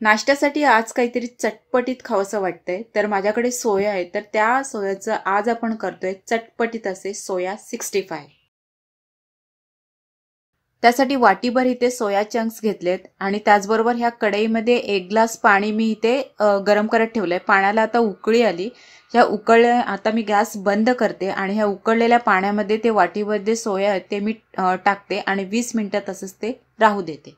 नाश्त्यासाठी आज काहीतरी चटपटीत खावंसं वाटतंय, तर माझ्याकडे सोया आहे. तर त्या सोयाचं आज आपण करतोय चटपटीत असे सोया 65. त्यासाठी वाटीभर इथे सोया चंक्स घेतलेत आणि त्याचबरोबर ह्या कढईमध्ये 1 ग्लास पाणी मी इथे गरम करत ठेवलंय. पाण्याला आता उकळी आली. ह्या उकळल्या आता मी गॅस बंद करते आणि ह्या उकळलेल्या पाण्यामध्ये ते वाटीमध्ये सोया आहे ते मी टाकते आणि 20 मिनिटं तसंच ते राहू देते.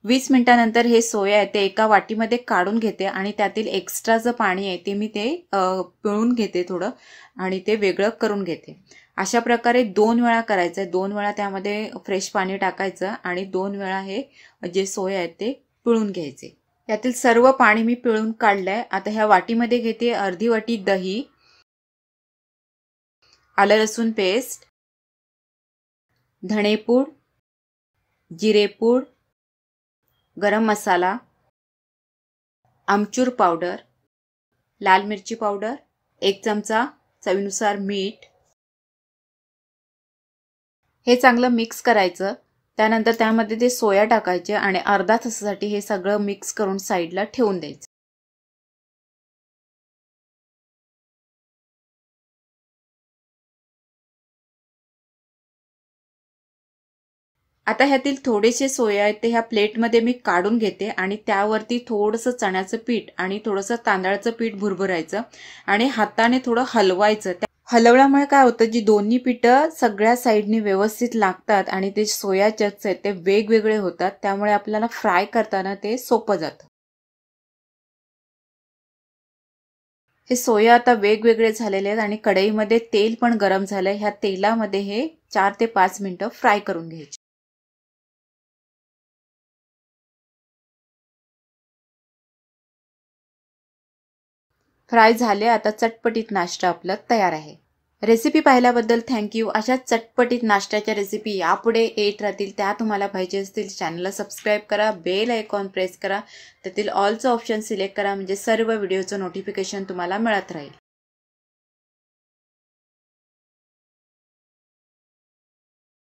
20 मिनिटानंतर हे सोया आहे ते एका वाटीमध्ये काढून घेते आणि त्यातील एक्स्ट्राचं पाणी आहे ते मी ते पिळून घेते थोडं आणि ते वेगळं करून घेते. अशा प्रकारे 2 वेळा करायचं आहे. 2 वेळा त्यामध्ये फ्रेश पाणी टाकायचं आणि 2 वेळा हे जे सोया आहे ते पिळून घ्यायचे. यातील सर्व पाणी मी पिळून काढलंय. आता ह्या वाटीमध्ये घेते अर्धी वाटी दही, आलं लसूण पेस्ट, धणेपूड, जिरेपूड, गरम मसाला, आमचूर पावडर, लाल मिरची पावडर, 1 चमचा चवीनुसार मीठ. हे चांगलं मिक्स करायचं. त्यानंतर त्यामध्ये ते सोया टाकायचे आणि अर्धा तासासाठी हे सगळं मिक्स करून साईडला ठेवून द्यायचं. आता ह्यातील थोडेसे सोया आहेत ते ह्या प्लेटमध्ये मी काढून घेते आणि त्यावरती थोडंसं चण्याचं पीठ आणि थोडंसं तांदळाचं पीठ भुरभुरायचं आणि हाताने थोडं हलवायचं. हलवल्यामुळे काय होतं, जी दोन्ही पीठं सगळ्या साईडनी व्यवस्थित लागतात आणि ते सोया चंक्स आहेत ते वेगवेगळे होतात. त्यामुळे आपल्याला फ्राय करताना ते सोपं जातं. हे सोया आता वेगवेगळे झालेले आहेत आणि कढईमध्ये तेल पण गरम झालंय. ह्या तेलामध्ये हे 4 ते 5 मिनिटं फ्राय करून घ्यायचे. फ्राय झाले. आता चटपटीत नाश्ता आपला तयार आहे. रेसिपी पाहिल्याबद्दल थँक्यू. अशा चटपटीत नाश्त्याच्या रेसिपी यापुढे येत राहतील. त्या तुम्हाला पाहिजे असतील चॅनलला सबस्क्राईब करा, बेल आयकॉन प्रेस करा, त्यातील ऑलचं ऑप्शन सिलेक्ट करा म्हणजे सर्व व्हिडिओचं नोटिफिकेशन तुम्हाला मिळत राहील.